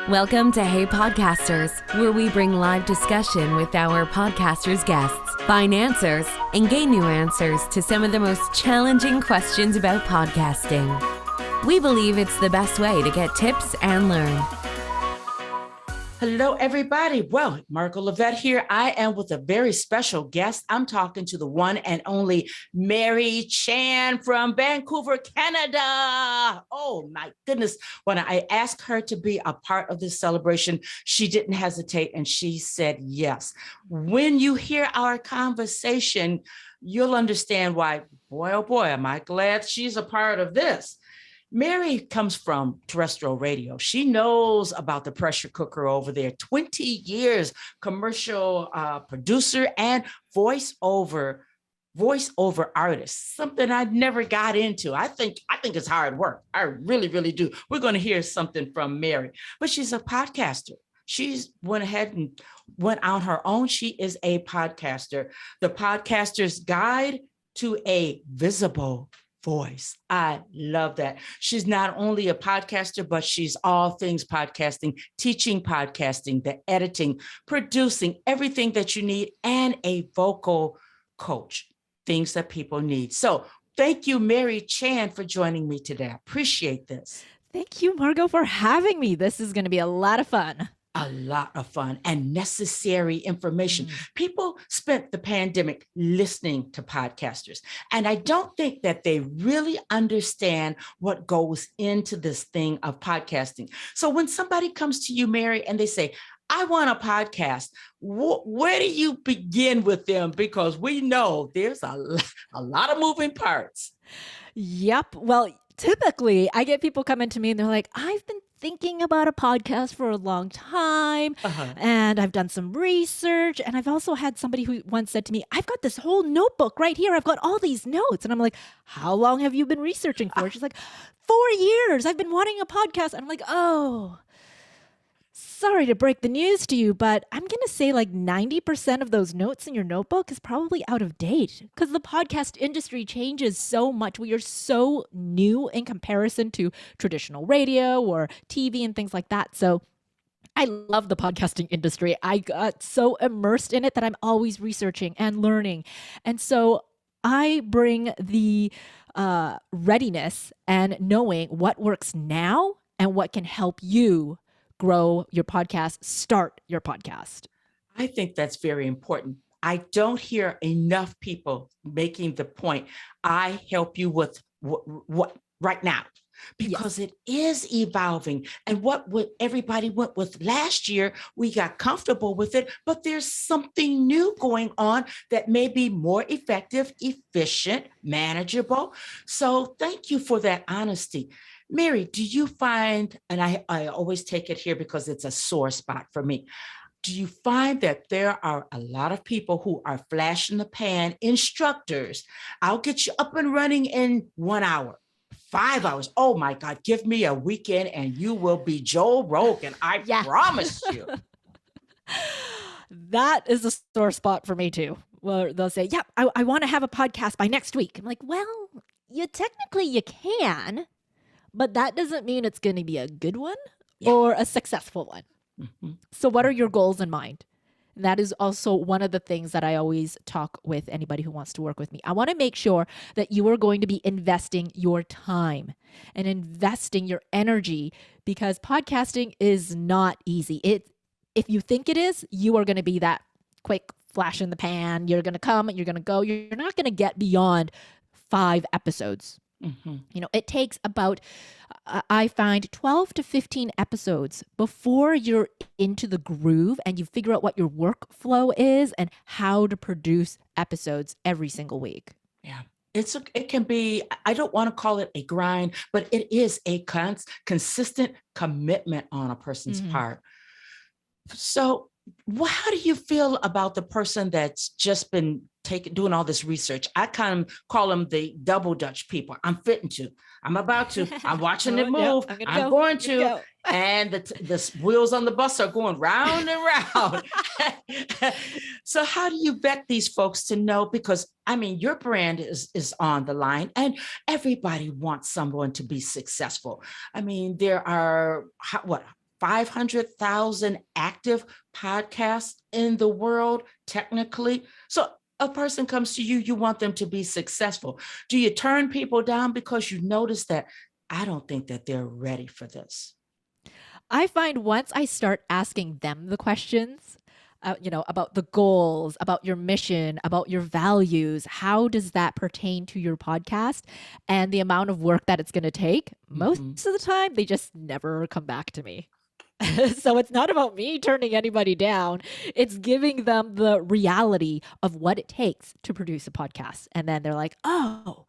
Welcome to Hey Podcasters, where we bring live discussion with our podcasters' guests, find answers, and gain new answers to some of the most challenging questions about podcasting. We believe it's the best way to get tips and learn. Hello, everybody. Well, Margo Lovett here. I am with a very special guest. I'm talking to the one and only Mary Chan from Vancouver, Canada. Oh, my goodness. When I asked her to be a part of this celebration, she didn't hesitate and she said yes. When you hear our conversation, you'll understand why, boy, oh boy, am I glad she's a part of this. Mary comes from terrestrial radio. She knows about the pressure cooker over there. 20 years commercial producer and voiceover artist, something I never got into. I think it's hard work. I really, really do. We're going to hear something from Mary, but she's a podcaster. She's went ahead and went on her own. She is a podcaster, the podcaster's guide to a visible voice. I love that. She's not only a podcaster, but she's all things podcasting, teaching podcasting, the editing, producing, everything that you need, and a vocal coach, things that people need. So thank you, Mary Chan, for joining me today. I appreciate this. Thank you, Margo, for having me. This is going to be a lot of fun. A lot of fun and necessary information. People spent the pandemic listening to podcasters, and I don't think that they really understand what goes into this thing of podcasting. So when somebody comes to you, Mary, and they say, I want a podcast, where do you begin with them? Because we know there's a lot of moving parts. Yep. Well, typically I get people coming to me and they're like, I've been thinking about a podcast for a long time, and I've done some research. And I've also had somebody who once said to me, I've got this whole notebook right here. I've got all these notes. And I'm like, how long have you been researching for? She's like, 4 years. I've been wanting a podcast. And I'm like, oh, sorry to break the news to you, but I'm going to say like 90% of those notes in your notebook is probably out of date because the podcast industry changes so much. We are so new in comparison to traditional radio or TV and things like that. So I love the podcasting industry. I got so immersed in it that I'm always researching and learning. And so I bring the readiness and knowing what works now and what can help you grow your podcast, start your podcast. I think that's very important. I don't hear enough people making the point, I help you with what right now, because it is evolving. And what everybody went with last year, we got comfortable with it, but there's something new going on that may be more effective, efficient, manageable. So thank you for that honesty. Mary, do you find, and I always take it here because it's a sore spot for me, do you find that there are a lot of people who are flash in the pan instructors? I'll get you up and running in 1 hour, 5 hours. Oh my God, give me a weekend and you will be Joe Rogan. I promise you. That is a sore spot for me too. Where they'll say, yeah, I want to have a podcast by next week. I'm like, well, you can. But that doesn't mean it's going to be a good one or a successful one. Mm-hmm. So what are your goals in mind? That is also one of the things that I always talk with anybody who wants to work with me. I want to make sure that you are going to be investing your time and investing your energy, because podcasting is not easy. If you think it is, you are going to be that quick flash in the pan. You're going to come, you're going to go. You're not going to get beyond 5 episodes. Mm-hmm. You know, it takes about, I find 12 to 15 episodes before you're into the groove and you figure out what your workflow is and how to produce episodes every single week. Yeah. It can be, I don't want to call it a grind, but it is a consistent commitment on a person's part. So how do you feel about the person that's just been doing all this research? I kind of call them the double Dutch people. I'm fitting to, I'm about to, I'm watching it move. I'm going to, and the wheels on the bus are going round and round. So how do you vet these folks to know? Because I mean, your brand is on the line and everybody wants someone to be successful. I mean, there are 500,000 active podcasts in the world, technically. So a person comes to you, you want them to be successful. Do you turn people down because you notice that I don't think that they're ready for this? I find once I start asking them the questions, about the goals, about your mission, about your values, how does that pertain to your podcast and the amount of work that it's going to take? Most Mm-hmm. of the time, they just never come back to me. So it's not about me turning anybody down. It's giving them the reality of what it takes to produce a podcast. And then they're like, oh,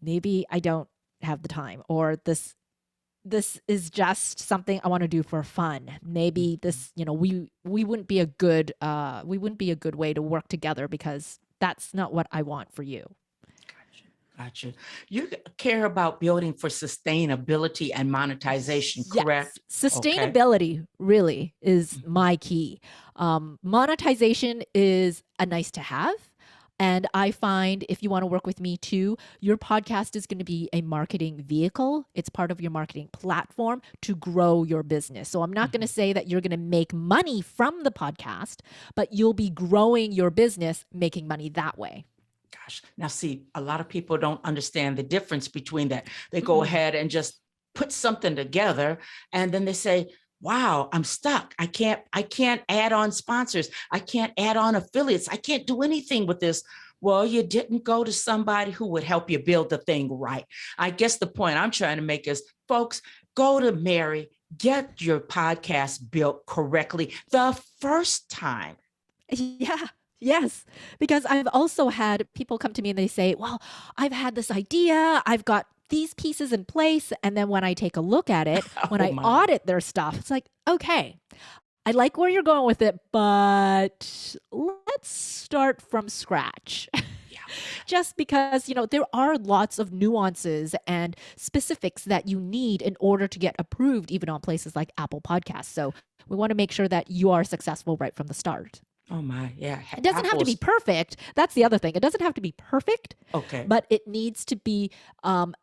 maybe I don't have the time, or this is just something I want to do for fun. Maybe this, we wouldn't be a good way to work together because that's not what I want for you. Gotcha. You care about building for sustainability and monetization, correct? Yes. Sustainability really is my key. Monetization is a nice to have. And I find if you want to work with me too, your podcast is going to be a marketing vehicle. It's part of your marketing platform to grow your business. So I'm not going to say that you're going to make money from the podcast, but you'll be growing your business, making money that way. Gosh, now see, a lot of people don't understand the difference between that. They go ahead and just put something together and then they say, wow, I'm stuck. I can't add on sponsors. I can't add on affiliates. I can't do anything with this. Well, you didn't go to somebody who would help you build the thing right. I guess the point I'm trying to make is, folks, go to Mary, get your podcast built correctly the first time. Yeah. Yes, because I've also had people come to me and they say, well, I've had this idea. I've got these pieces in place. And then when I take a look at it, when I audit their stuff, it's like, okay, I like where you're going with it, but let's start from scratch. Just because, there are lots of nuances and specifics that you need in order to get approved, even on places like Apple Podcasts. So we want to make sure that you are successful right from the start. Oh my, yeah. It doesn't have to be perfect. That's the other thing. It doesn't have to be perfect. Okay. But it needs to be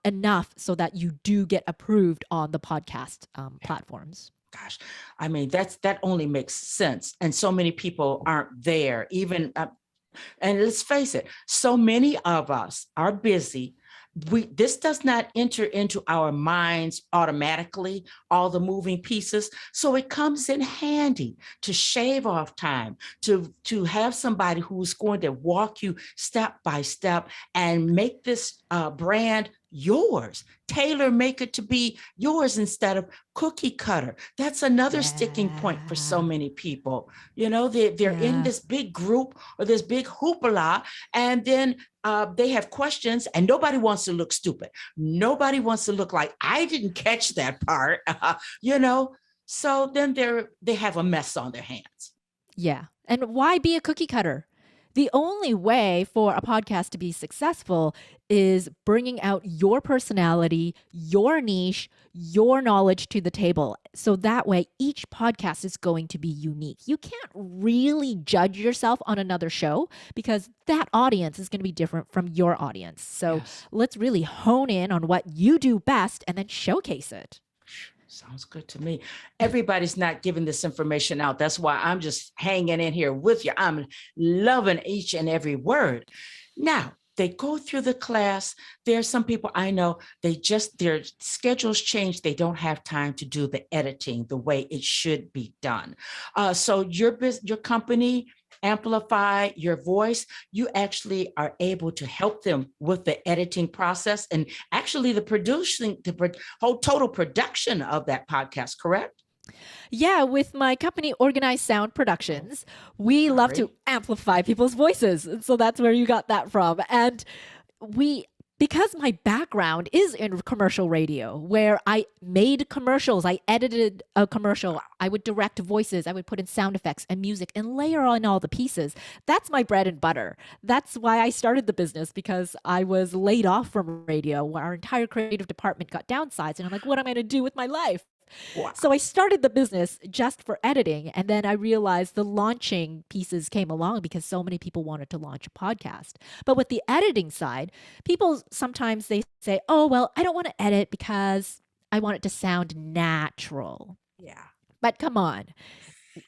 enough so that you do get approved on the podcast platforms. Gosh, I mean, that only makes sense. And so many people aren't there, even, and let's face it, so many of us are busy. This does not enter into our minds automatically, all the moving pieces. So it comes in handy to shave off time, to have somebody who's going to walk you step by step and make this brand yours, tailor make it to be yours instead of cookie cutter. That's another sticking point for so many people. They're in this big group or this big hoopla, and then they have questions and nobody wants to look stupid. Nobody wants to look like I didn't catch that part, so then they have a mess on their hands. Yeah. And why be a cookie cutter? The only way for a podcast to be successful is bringing out your personality, your niche, your knowledge to the table. So that way, each podcast is going to be unique. You can't really judge yourself on another show because that audience is going to be different from your audience. So let's really hone in on what you do best and then showcase it. Sounds good to me. Everybody's not giving this information out. That's why I'm just hanging in here with you. I'm loving each and every word. Now, they go through the class. There are some people I know, their schedules change. They don't have time to do the editing the way it should be done. So your company, Amplify Your Voice, you actually are able to help them with the editing process and actually the whole total production of that podcast, correct? Yeah, with my company, Organized Sound Productions, we love to amplify people's voices. And so that's where you got that from. And because my background is in commercial radio, where I made commercials, I edited a commercial, I would direct voices, I would put in sound effects and music and layer on all the pieces. That's my bread and butter. That's why I started the business, because I was laid off from radio. Our entire creative department got downsized, and I'm like, what am I going to do with my life? Wow. So I started the business just for editing. And then I realized the launching pieces came along because so many people wanted to launch a podcast. But with the editing side, people sometimes they say, oh, well, I don't want to edit because I want it to sound natural. Yeah. But come on.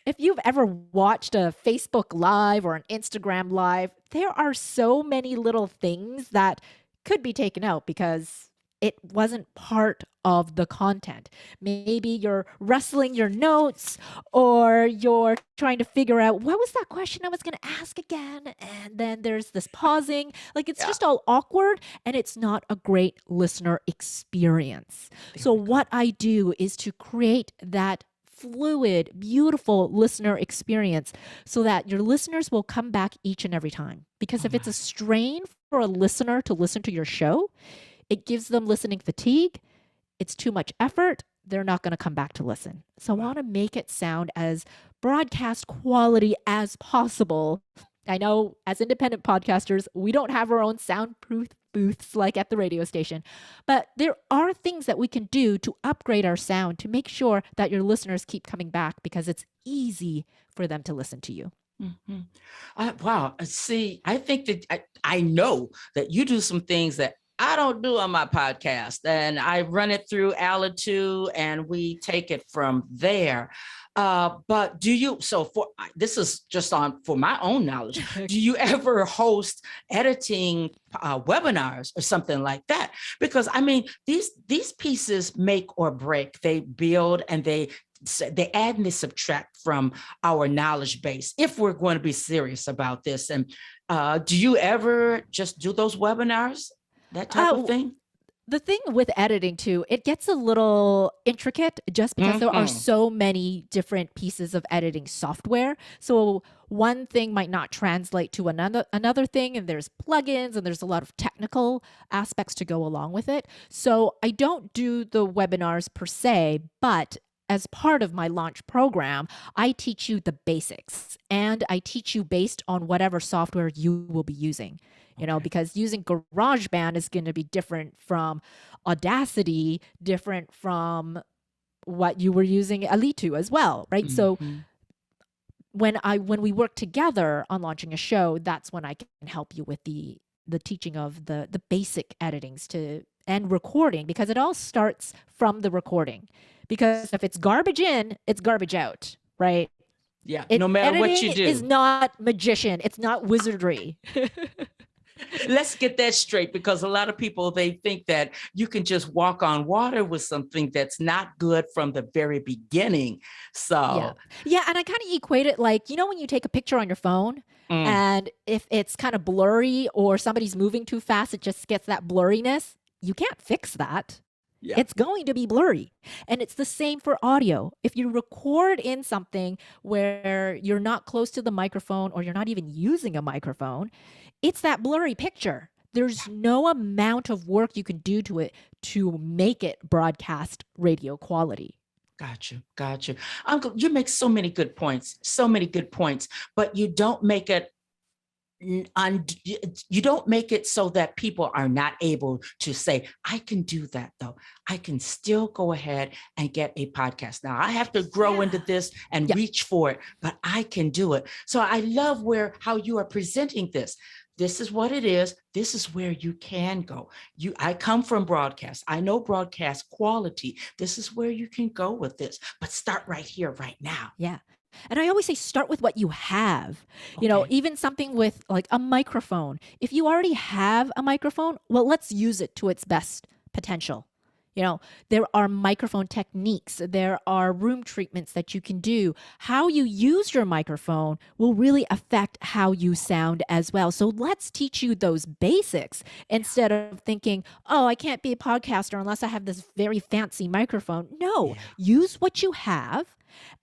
If you've ever watched a Facebook Live or an Instagram Live, there are so many little things that could be taken out because it wasn't part of the content. Maybe you're wrestling your notes or you're trying to figure out what was that question I was going to ask again. And then there's this pausing. Like it's Yeah. just all awkward and it's not a great listener experience. There So, we go. what I do is to create that fluid, beautiful listener experience so that your listeners will come back each and every time. Because Oh if it's my. a strain for a listener to listen to your show, it gives them listening fatigue. It's too much effort. They're not going to come back to listen. So I Wow. want to make it sound as broadcast quality as possible. I know as independent podcasters, we don't have our own soundproof booths like at the radio station, but there are things that we can do to upgrade our sound to make sure that your listeners keep coming back because it's easy for them to listen to you. Mhm. Wow. See, I think that I know that you do some things that I don't do on my podcast, and I run it through Alitu, and we take it from there. But do you? So this is just on for my own knowledge. Do you ever host editing webinars or something like that? Because I mean, these pieces make or break. They build and they add and they subtract from our knowledge base if we're going to be serious about this. And do you ever just do those webinars, that type of thing? The thing with editing too, it gets a little intricate just because there are Mhm. so many different pieces of editing software. So one thing might not translate to another thing, and there's plugins and there's a lot of technical aspects to go along with it. So I don't do the webinars per se, but as part of my launch program, I teach you the basics and I teach you based on whatever software you will be using. Okay. Because using GarageBand is going to be different from Audacity, different from what you were using Alitu as well, right? So Mhm. when we work together on launching a show, that's when I can help you with the teaching of the basic editings to and recording, because it all starts from the recording. Because if it's garbage in, it's garbage out, right? Yeah, no matter what you Editing is do. not magician. It's not wizardry. Let's get that straight, because a lot of people, they think that you can just walk on water with something that's not good from the very beginning. Yeah. So, Yeah. And I kind of equate it like, when you take a picture on your phone mm, and if it's kind of blurry or somebody's moving too fast, it just gets that blurriness. You can't fix that. yeah, It's going to be blurry. And it's the same for audio. If you record in something where you're not close to the microphone or you're not even using a microphone, it's that blurry picture. There's no amount of work you can do to it to make it broadcast radio quality. got you. Uncle, you make so many good points, but you don't make it you don't make it so that people are not able to say, I can do that though. I can still go ahead and get a podcast. Now I have to grow into this and Yeah. reach for it, but I can do it. So I love how you are presenting this. This is what it is. This is where you can go. I come from broadcast. I know broadcast quality. This is where you can go with this, but start right here, right now. Yeah. And I always say start with what you have. Okay. Even something with like a microphone. If you already have a microphone, well, let's use it to its best potential. There are microphone techniques, there are room treatments that you can do. How you use your microphone will really affect how you sound as well. So let's teach you those basics instead of thinking, oh, I can't be a podcaster unless I have this very fancy microphone. No, Yeah. use what you have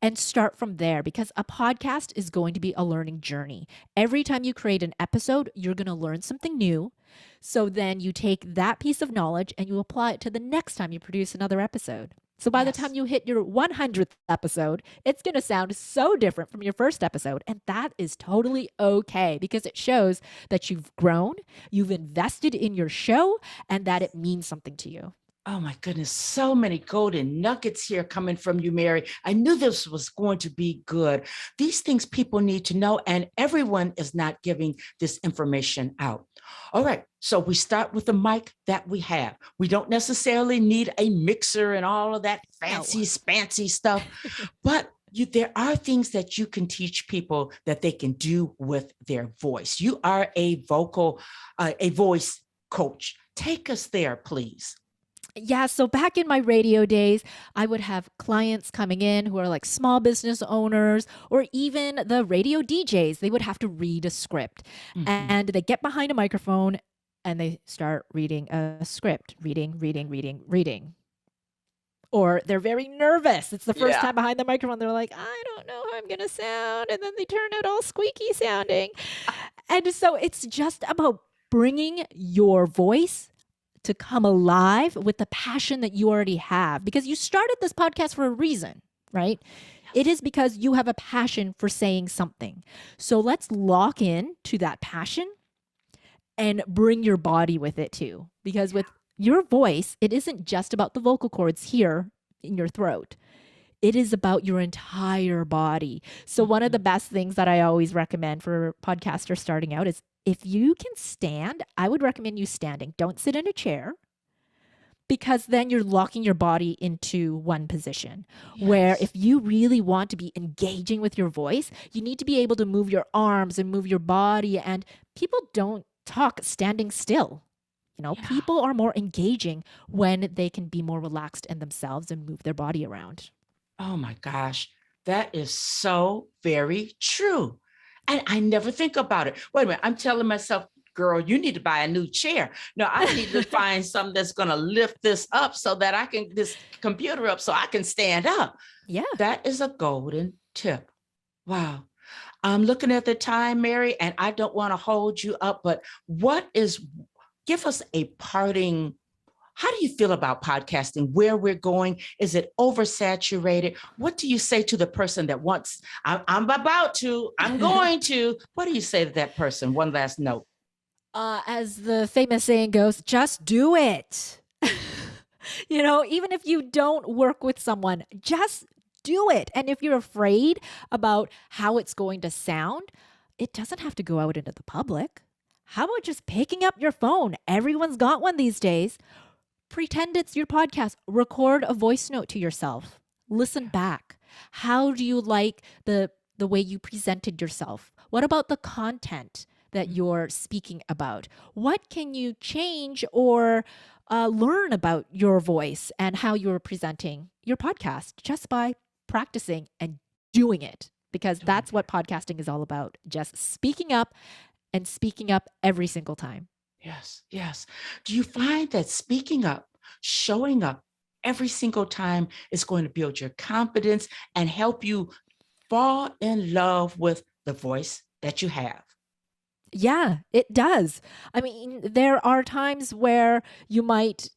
and start from there, because a podcast is going to be a learning journey. Every time you create an episode, you're going to learn something new. So then you take that piece of knowledge and you apply it to the next time you produce another episode. So by the Yes. time you hit your 100th episode, it's going to sound so different from your first episode. And that is totally okay, because it shows that you've grown, you've invested in your show, and that it means something to you. Oh my goodness, so many golden nuggets here coming from you, Mary. I knew this was going to be good. These things people need to know, and everyone is not giving this information out. All right, so we start with the mic that we have. We don't necessarily need a mixer and all of that fancy stuff, but there are things that you can teach people that they can do with their voice. You are a voice coach. Take us there, please. Yeah, so back in my radio days, I would have clients coming in who are like small business owners or even the radio DJs. They would have to read a script and they get behind a microphone and they start reading a script, reading. Or they're very nervous. It's the first time behind the microphone. They're like, I don't know how I'm going to sound. And then they turn out all squeaky sounding. And so it's just about bringing your voice to come alive with the passion that you already have, because you started this podcast for a reason, right? Yes. It is because you have a passion for saying something. So let's lock in to that passion and bring your body with it too. Because with your voice, it isn't just about the vocal cords here in your throat. It is about your entire body. So one of the best things that I always recommend for podcasters starting out is, if you can stand, I would recommend you standing. Don't sit in a chair, because then you're locking your body into one position. Yes. Where if you really want to be engaging with your voice, you need to be able to move your arms and move your body. And people don't talk standing still. People are more engaging when they can be more relaxed in themselves and move their body around. Oh my gosh, that is so very true. And I never think about it. Wait a minute, I'm telling myself, girl, you need to buy a new chair. No, I need to find something that's going to lift this up so that I can, this computer up so I can stand up. Yeah. That is a golden tip. Wow. I'm looking at the time, Mary, and I don't want to hold you up, but give us a parting. How do you feel about podcasting, where we're going? Is it oversaturated? What do you say to the person that wants, I'm going to, what do you say to that person? One last note. As the famous saying goes, just do it. Even if you don't work with someone, just do it. And if you're afraid about how it's going to sound, it doesn't have to go out into the public. How about just picking up your phone? Everyone's got one these days. Pretend it's your podcast. Record a voice note to yourself. Listen back. How do you like the way you presented yourself? What about the content that you're speaking about? What can you change or learn about your voice and how you're presenting your podcast just by practicing and doing it? Because that's what podcasting is all about. Just speaking up and speaking up every single time. Yes, yes. Do you find that speaking up, showing up every single time is going to build your confidence and help you fall in love with the voice that you have? Yeah, it does. I mean, there are times where you might,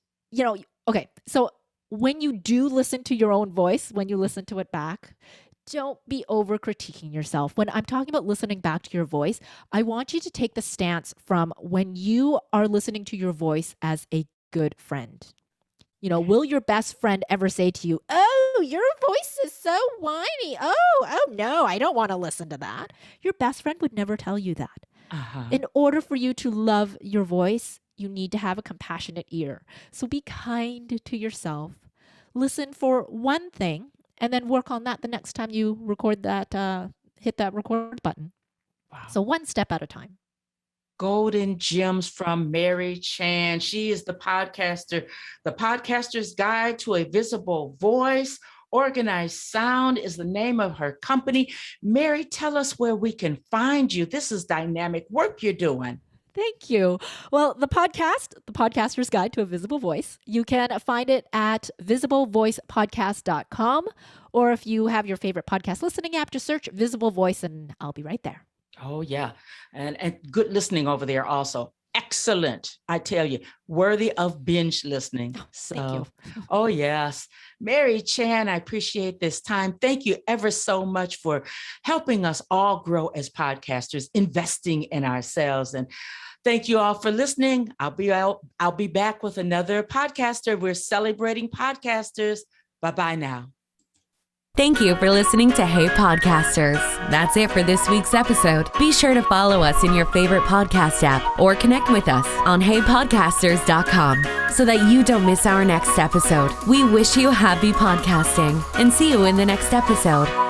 okay, so when you do listen to your own voice, when you listen to it back, don't be over critiquing yourself. When I'm talking about listening back to your voice, I want you to take the stance from when you are listening to your voice as a good friend. Will your best friend ever say to you, oh, your voice is so whiny. Oh, no, I don't want to listen to that. Your best friend would never tell you that. In order for you to love your voice, you need to have a compassionate ear. So be kind to yourself. Listen for one thing and then work on that the next time you record that, hit that record button. Wow. So one step at a time. Golden gems from Mary Chan. She is the podcaster's guide to a visible voice. Organized Sound is the name of her company. Mary, tell us where we can find you. This is dynamic work you're doing. Thank you. Well, the Podcaster's Guide to a Visible Voice, you can find it at visiblevoicepodcast.com, or if you have your favorite podcast listening app, just search Visible Voice and I'll be right there. Oh, yeah. And good listening over there also. Excellent. I tell you, worthy of binge listening. Thank you. Oh, yes. Mary Chan, I appreciate this time. Thank you ever so much for helping us all grow as podcasters, investing in ourselves. And Thank you all for listening. I'll be back with another podcaster. We're celebrating podcasters. Bye-bye now. Thank you for listening to Hey Podcasters. That's it for this week's episode. Be sure to follow us in your favorite podcast app or connect with us on heypodcasters.com so that you don't miss our next episode. We wish you happy podcasting and see you in the next episode.